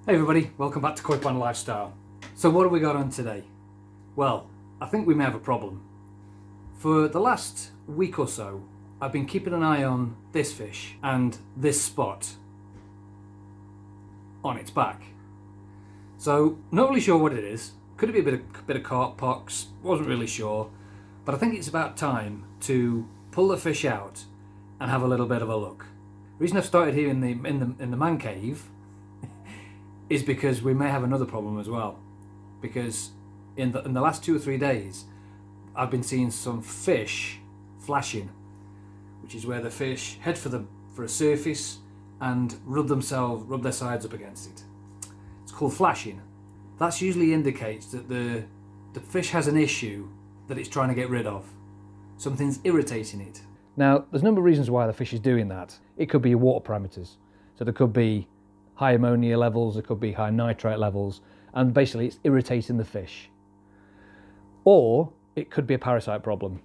Hey everybody, welcome back to Koi Pond Lifestyle. So what have we got on today? Well, I think we may have a problem. For the last week or so, I've been keeping an eye on this fish and this spot on its back. So, not really sure what it is. Could it be a bit of carp pox? Wasn't really sure. But I think it's about time to pull the fish out and have a little bit of a look. The reason I've started here in the man cave is because we may have another problem as well. Because in the last 2 or 3 days, I've been seeing some fish flashing, which is where the fish head for a surface and rub their sides up against it. It's called flashing. That usually indicates that the fish has an issue that it's trying to get rid of. Something's irritating it. Now, there's a number of reasons why the fish is doing that. It could be your water parameters. So there could be high ammonia levels, there could be high nitrate levels, and basically it's irritating the fish. Or it could be a parasite problem,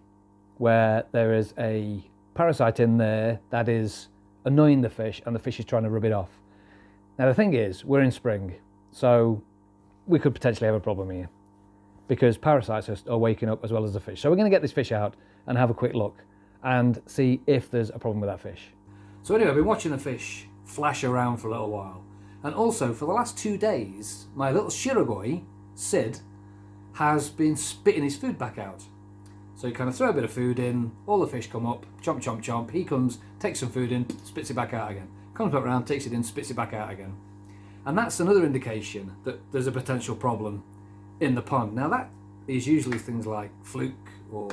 where there is a parasite in there that is annoying the fish and the fish is trying to rub it off. Now the thing is, we're in spring, so we could potentially have a problem here, because parasites are waking up as well as the fish. So we're going to get this fish out and have a quick look and see if there's a problem with that fish. So anyway, I've been watching the fish flash around for a little while, and also for the last 2 days my little shirogoi, Sid, has been spitting his food back out. So you kind of throw a bit of food in, all the fish come up, chomp chomp chomp, he comes, takes some food in, spits it back out again, comes back around, takes it in, spits it back out again. And that's another indication that there's a potential problem in the pond. Now that is usually things like fluke or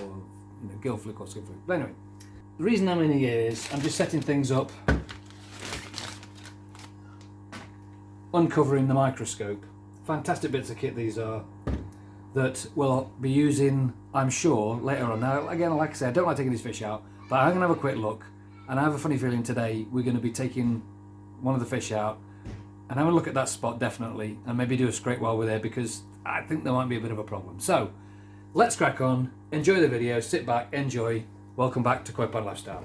gill fluke or skin fluke. But anyway, the reason I'm in here is I'm just setting things up, uncovering the microscope. Fantastic bits of kit these are, that we'll be using, I'm sure, later on. Now again, like I said, I don't like taking these fish out, but I'm going to have a quick look, and I have a funny feeling today we're going to be taking one of the fish out and have a look at that spot definitely, and maybe do a scrape while we're there, because I think there might be a bit of a problem. So let's crack on, enjoy the video, sit back, enjoy. Welcome back to Koi Pond Lifestyle.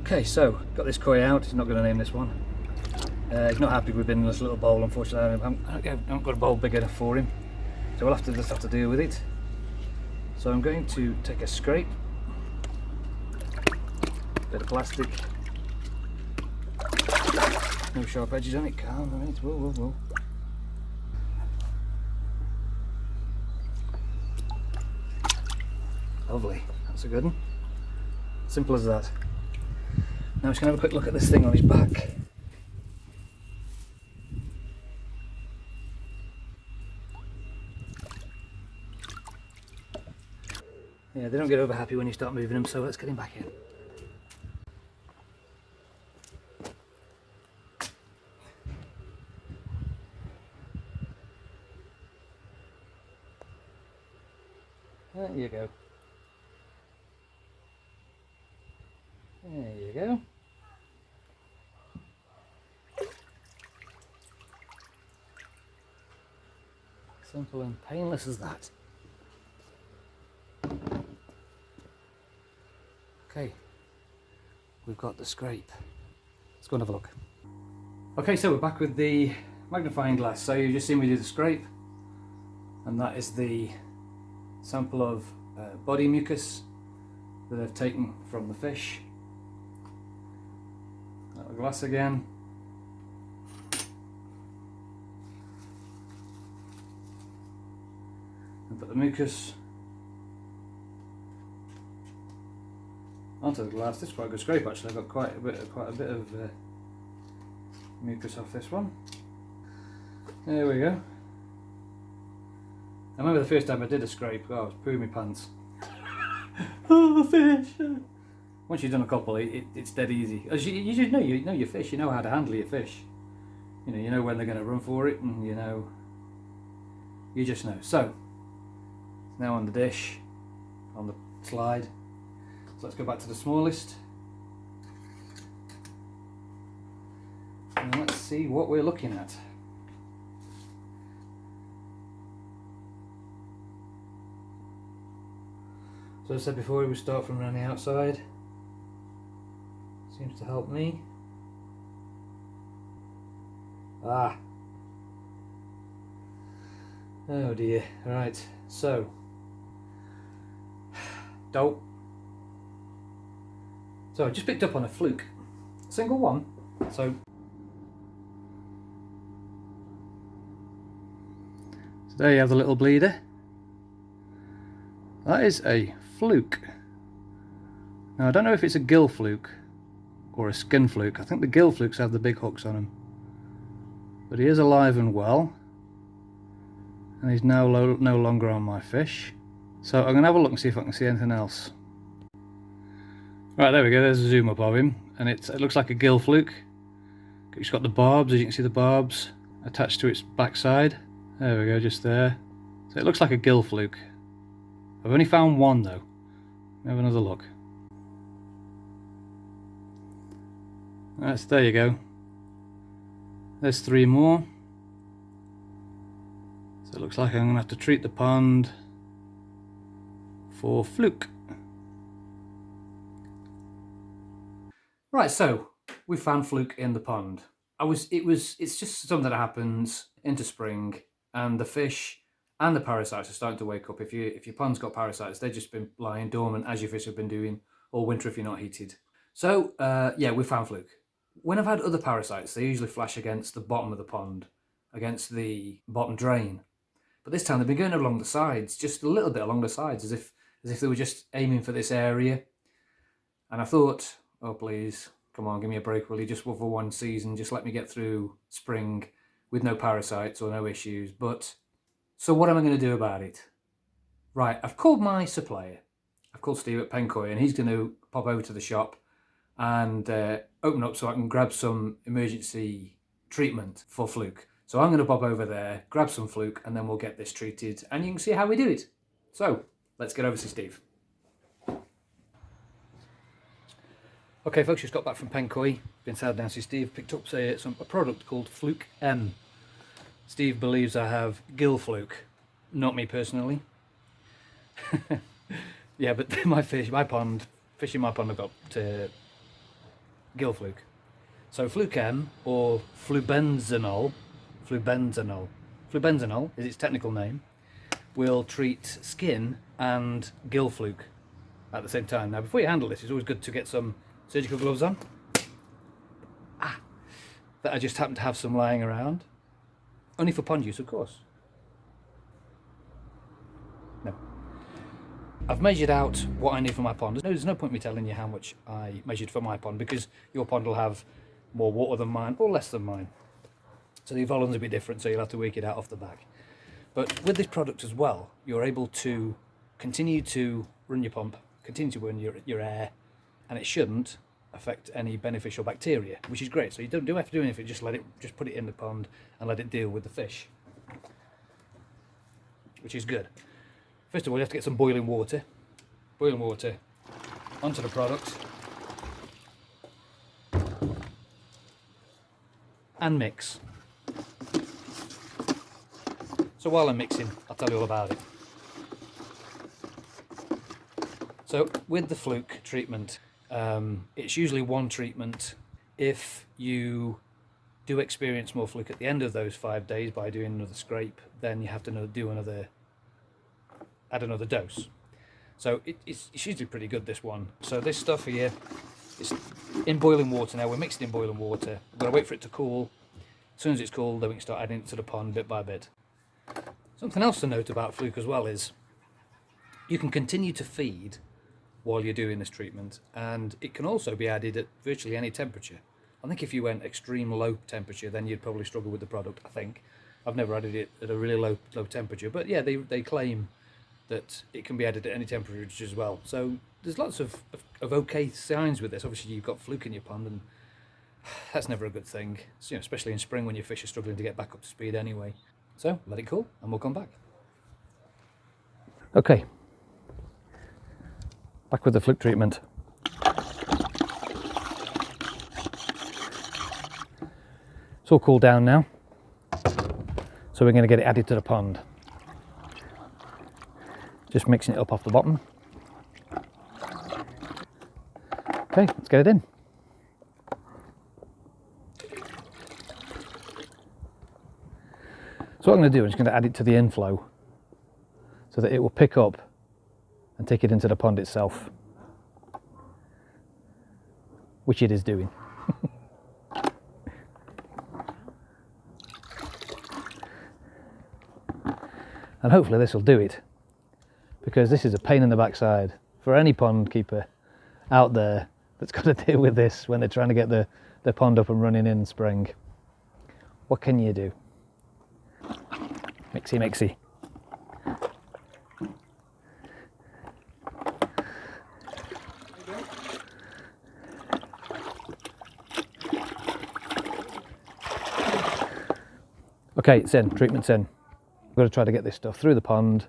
Okay, so got this koi out. He's not going to name this one. He's not happy with being in this little bowl, unfortunately. I haven't got a bowl big enough for him, so we'll just have to deal with it. So I'm going to take a scrape, bit of plastic, no sharp edges on it. Calm, right? Whoa. Lovely, that's a good one. Simple as that. Now I'm just going to have a quick look at this thing on his back. Yeah, they don't get over happy when you start moving them, so let's get him back in. There you go. There you go. Simple and painless as that. Okay, we've got the scrape. Let's go and have a look. Okay, so we're back with the magnifying glass. So you've just seen me do the scrape, and that is the sample of body mucus that I've taken from the fish. That glass again. And put the mucus onto the glass. This is quite a good scrape actually. I've got quite a bit of mucus off this one. There we go. I remember the first time I did a scrape, I was pooing my pants. Oh, the fish! Once you've done a couple, it's dead easy. As you just know, you know your fish. You know how to handle your fish. You know when they're going to run for it, and you just know. So now on the dish, on the slide. So let's go back to the smallest, and let's see what we're looking at. So as I said before, we start from around the outside. Seems to help me. Ah. Oh dear. Right. So. Dope. So I just picked up on a fluke. Single one. So there you have the little bleeder. That is a fluke. Now I don't know if it's a gill fluke or a skin fluke. I think the gill flukes have the big hooks on them. But he is alive and well. And he's now no longer on my fish. So I'm going to have a look and see if I can see anything else. Right, there we go, there's a zoom up of him. And it looks like a gill fluke. It's got the barbs, as you can see the barbs attached to its backside. There we go, just there. So it looks like a gill fluke. I've only found one though. Have another look. There you go. There's 3 more. So it looks like I'm going to have to treat the pond for fluke. Right, so we found fluke in the pond. It's just something that happens into spring, and the fish and the parasites are starting to wake up. If your pond's got parasites, they've just been lying dormant, as your fish have been doing all winter if you're not heated. So yeah, we found fluke. When I've had other parasites, they usually flash against the bottom of the pond, against the bottom drain. But this time they've been going along the sides, just a little bit along the sides, as if they were just aiming for this area. And I thought, oh please, come on, give me a break, will you? Just for one season, just let me get through spring with no parasites or no issues. But so what am I going to do about it? Right, I've called my supplier. I've called Steve at Pencoy, and he's going to pop over to the shop and open up so I can grab some emergency treatment for fluke. So I'm going to pop over there, grab some fluke, and then we'll get this treated, and you can see how we do it. So let's get over to Steve. Okay folks, just got back from Pencoy, been sad down to see Steve, picked up a product called Fluke M. Steve believes I have gill fluke, not me personally. Yeah, but fish in my pond have got gill fluke. So Fluke M, or flubenzenol is its technical name, will treat skin and gill fluke at the same time. Now before you handle this, it's always good to get some surgical gloves on. That I just happen to have some lying around. Only for pond use, of course. No. I've measured out what I need for my pond. There's no point me telling you how much I measured for my pond, because your pond will have more water than mine or less than mine. So the volumes will be different, so you'll have to work it out off the back. But with this product as well, you're able to continue to run your pump, continue to run your air, and it shouldn't affect any beneficial bacteria, which is great. So you don't have to do anything, just put it in the pond and let it deal with the fish, which is good. First of all, you have to get some boiling water onto the product and mix. So while I'm mixing, I'll tell you all about it. So with the Fluke treatment, it's usually one treatment. If you do experience more fluke at the end of those 5 days by doing another scrape, then you have to add another dose. So it's usually pretty good, this one. So this stuff here is in boiling water now. We're mixed in boiling water. We've got to wait for it to cool. As soon as it's cooled, then we can start adding it to the pond bit by bit. Something else to note about Fluke as well is you can continue to feed while you're doing this treatment, and it can also be added at virtually any temperature. I think if you went extreme low temperature, then you'd probably struggle with the product, I think. I've never added it at a really low temperature, but yeah, they claim that it can be added at any temperature as well. So there's lots of okay signs with this. Obviously, you've got fluke in your pond, and that's never a good thing, so, especially in spring when your fish are struggling to get back up to speed anyway. So let it cool and we'll come back. Okay, back with the fluke treatment. It's all cooled down now, so we're going to get it added to the pond. Just mixing it up off the bottom. Okay, let's get it in. So what I'm going to do is just going to add it to the inflow so that it will pick up and take it into the pond itself, which it is doing. And hopefully this will do it, because this is a pain in the backside for any pond keeper out there that's got to deal with this when they're trying to get the pond up and running in spring. What can you do? Mixy mixy. Okay, it's in, treatment's in. I've got to try to get this stuff through the pond,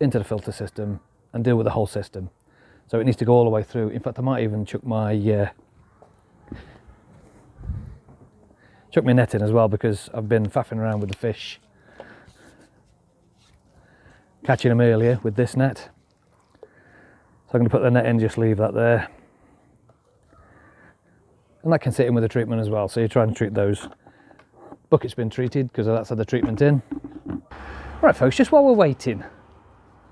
into the filter system, and deal with the whole system. So it needs to go all the way through. In fact, I might even chuck my net in as well, because I've been faffing around with the fish, catching them earlier with this net. So I'm going to put the net in, just leave that there. And that can sit in with the treatment as well, so you're trying to treat those. Bucket's been treated because that's had the treatment in. Right folks, just while we're waiting,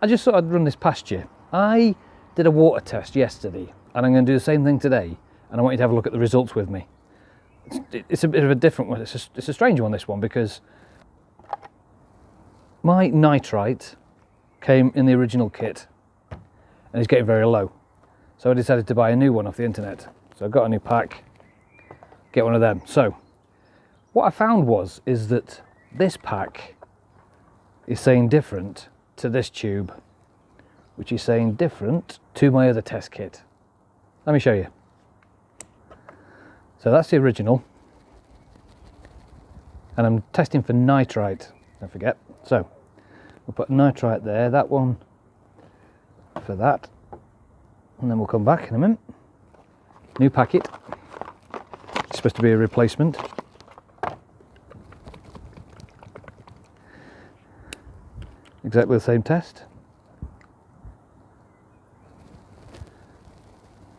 I just thought I'd run this past you. I did a water test yesterday, and I'm going to do the same thing today, and I want you to have a look at the results with me. It's a bit of a different one. It's a strange one, this one, because my nitrite came in the original kit and it's getting very low. So I decided to buy a new one off the internet. So I got a new pack, get one of them. So what I found is that this pack is saying different to this tube, which is saying different to my other test kit. Let me show you. So that's the original, and I'm testing for nitrite, don't forget. So we'll put nitrite there, that one for that, and then we'll come back in a minute. New packet, it's supposed to be a replacement. Exactly the same test.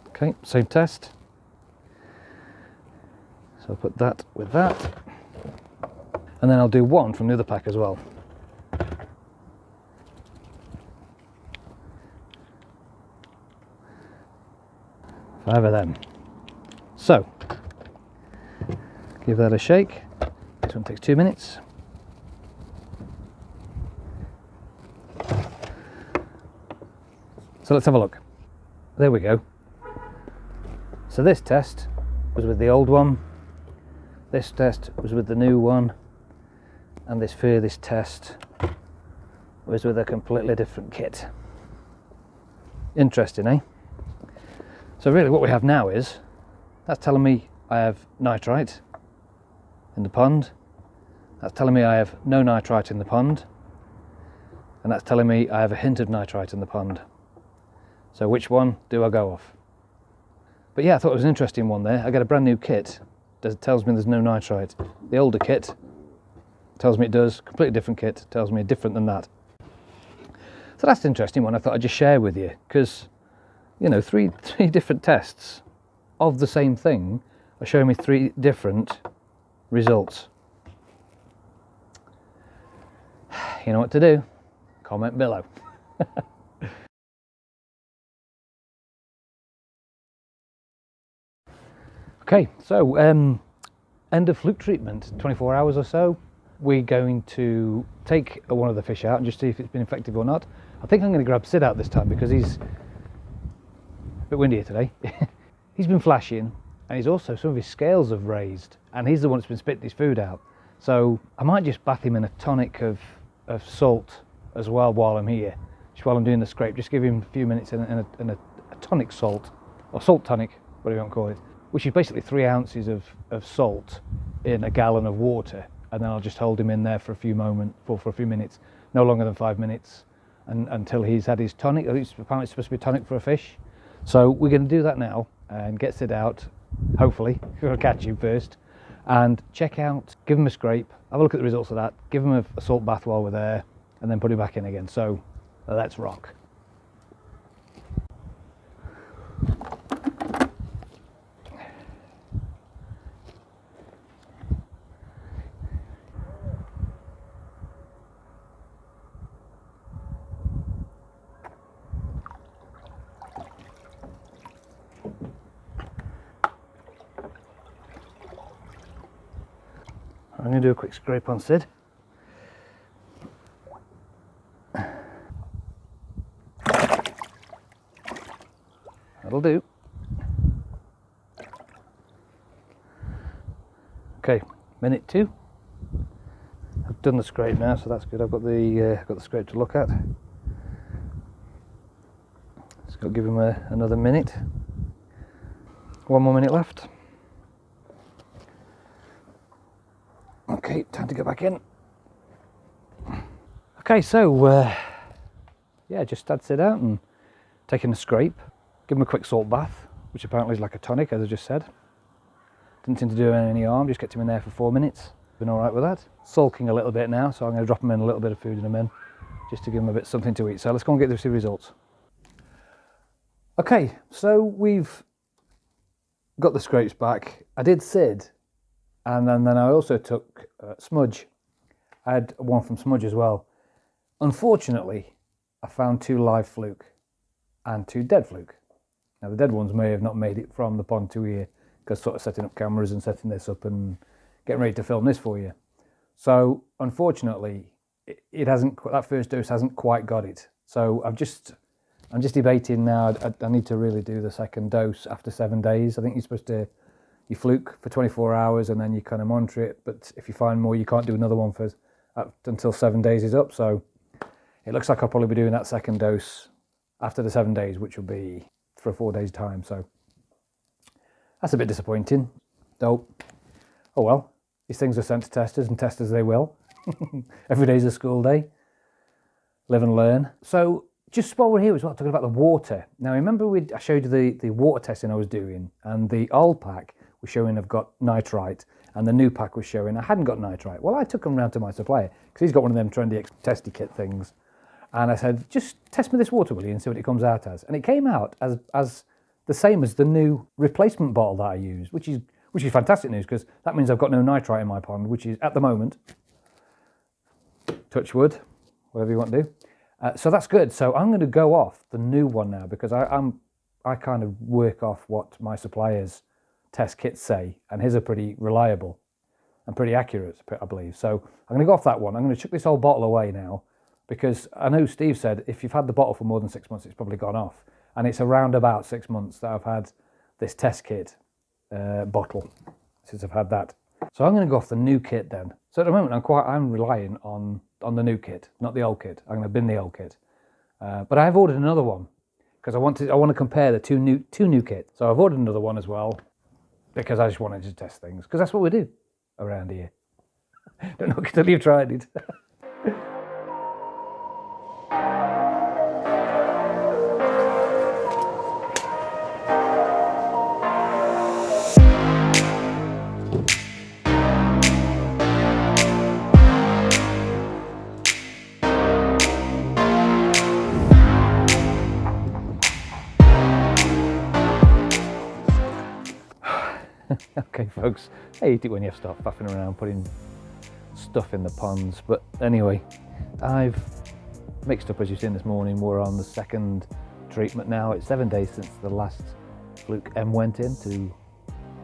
Okay, same test. So I'll put that with that. And then I'll do one from the other pack as well. 5 of them. So, give that a shake. This one takes 2 minutes. So let's have a look. There we go. So this test was with the old one, this test was with the new one, and this furthest test was with a completely different kit. Interesting, eh? So really what we have now is, that's telling me I have nitrite in the pond, that's telling me I have no nitrite in the pond, and that's telling me I have a hint of nitrite in the pond. So which one do I go off? But yeah, I thought it was an interesting one there. I got a brand new kit that tells me there's no nitrite. The older kit tells me it does, completely different kit tells me different than that. So that's an interesting one I thought I'd just share with you, because, you know, three different tests of the same thing are showing me 3 different results. You know what to do? Comment below. Okay, so end of fluke treatment, 24 hours or so. We're going to take one of the fish out and just see if it's been effective or not. I think I'm going to grab Sid out this time because he's a bit windier today. He's been flashing, and he's also, some of his scales have raised, and he's the one that's been spitting his food out. So I might just bath him in a tonic of salt as well while I'm here. just while I'm doing the scrape, just give him a few minutes in a tonic salt, or salt tonic, whatever you want to call it, which is basically 3 ounces of salt in a gallon of water, and then I'll just hold him in there for a few minutes, no longer than 5 minutes, until he's had his tonic. It's apparently supposed to be tonic for a fish. So we're going to do that now and get it out, hopefully. We'll catch him first and check out, give him a scrape, have a look at the results of that, give him a salt bath while we're there, and then put him back in again. So let's rock. I'm going to do a quick scrape on Sid. That'll do. Okay, minute 2. I've done the scrape now, so that's good. I've got the scrape to look at. Just got to give him another minute. 1 more minute left. Okay, time to go back in. Okay, so yeah, just had Sid out and taking a scrape. Give him a quick salt bath, which apparently is like a tonic, as I just said. Didn't seem to do any harm, just kept him in there for 4 minutes. Been alright with that. Sulking a little bit now, so I'm going to drop him in a little bit of food in a minute, just to give him a bit something to eat. So let's go and get the results. Okay, so we've got the scrapes back. I did Sid, and then I also took Smudge. I had one from Smudge as well. Unfortunately, I found 2 live fluke and 2 dead fluke. Now the dead ones may have not made it from the pond to here, because sort of setting up cameras and setting this up and getting ready to film this for you. So unfortunately, it hasn't. That first dose hasn't quite got it. So I'm just debating now. I need to really do the second dose after 7 days. I think you're supposed to you fluke for 24 hours and then you kind of monitor it. But if you find more, you can't do another one for until 7 days is up. So it looks like I'll probably be doing that second dose after the 7 days, which will be for 4 days' time. So that's a bit disappointing, though. Oh well, these things are sent to testers, and testers they will. Every day's a school day. Live and learn. So just while we're here as well, talking about the water. Now remember I showed you the water testing I was doing, and the old pack was showing I've got nitrite, and the new pack was showing I hadn't got nitrite. Well, I took them round to my supplier, because he's got one of them trendy testy kit things. And I said, just test me this water, will you, and see what it comes out as. And it came out as the same as the new replacement bottle that I use, which is fantastic news, because that means I've got no nitrite in my pond, which is, at the moment, touch wood, whatever you want to do. So that's good. So I'm going to go off the new one now, because I kind of work off what my suppliers' test kits say, and his are pretty reliable and pretty accurate, I believe. So I'm going to go off that one. I'm going to chuck this whole bottle away now, because I know Steve said if you've had the bottle for more than 6 months, it's probably gone off. And it's around about 6 months that I've had this test kit bottle, since I've had that. So I'm going to go off the new kit then. So at the moment I'm relying on the new kit, not the old kit. I'm going to bin the old kit. But I've ordered another one, because I want to compare the two new kits. So I've ordered another one as well, because I just wanted to test things, because that's what we do around here. Don't know until you've tried it. Okay folks, I hate it when you have to start faffing around putting stuff in the ponds, but anyway, I've mixed up, as you've seen this morning. We're on the second treatment now. It's 7 days since the last Fluke M went in to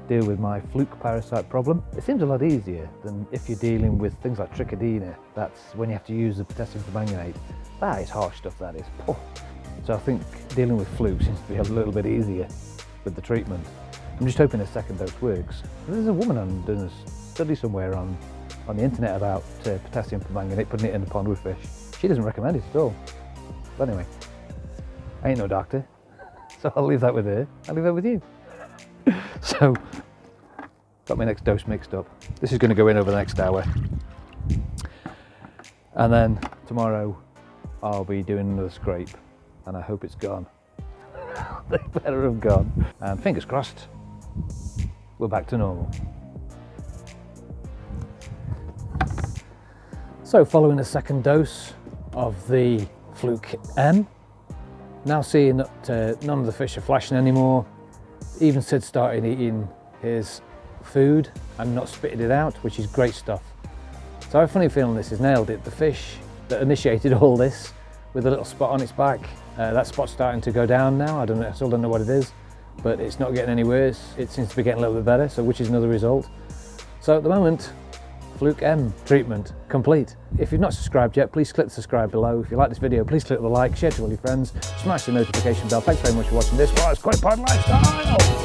deal with my fluke parasite problem. It seems a lot easier than if you're dealing with things like trichodina. That's when you have to use the potassium permanganate. That is harsh stuff, that is. Oh. So I think dealing with fluke seems to be a little bit easier with the treatment. I'm just hoping the second dose works. There's a woman doing a study somewhere on the internet about potassium permanganate, putting it in the pond with fish. She doesn't recommend it at all. But anyway, I ain't no doctor, so I'll leave that with her. I'll leave that with you. So, got my next dose mixed up. This is going to go in over the next hour. And then tomorrow I'll be doing another scrape, and I hope it's gone. They better have gone. And fingers crossed, we're back to normal. So following a second dose of the Fluke M, now seeing that none of the fish are flashing anymore. Even Sid started eating his food and not spitting it out, which is great stuff. So I have a funny feeling this has nailed it. The fish that initiated all this with a little spot on its back, that spot's starting to go down now. I still don't know what it is, but it's not getting any worse. It seems to be getting a little bit better, so which is another result. So at the moment, Fluke M treatment complete. If you've not subscribed yet, please click the subscribe below. If you like this video, please click the like, share it to all your friends, smash the notification bell. Thanks very much for watching this. Well, it's quite a pod lifestyle.